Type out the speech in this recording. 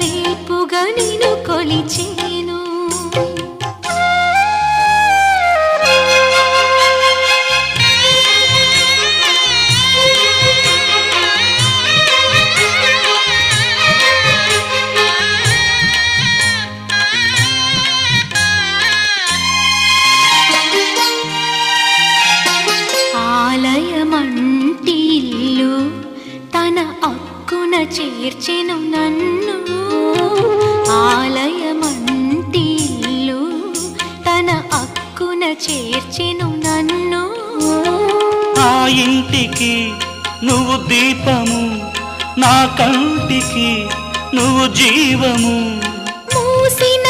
ఇలవేల్పుగా నిన్ను కొలిచేను. ఆలయమంటి ఇల్లు తన అక్కున చేర్చెను నన్ను. ఆలయమంటి ఇల్లు తన అక్కున చేర్చెను నన్ను. ఆ ఇంటికి నువ్వు దీపము, నా కంటికి నువ్వు జీవము. మూసిన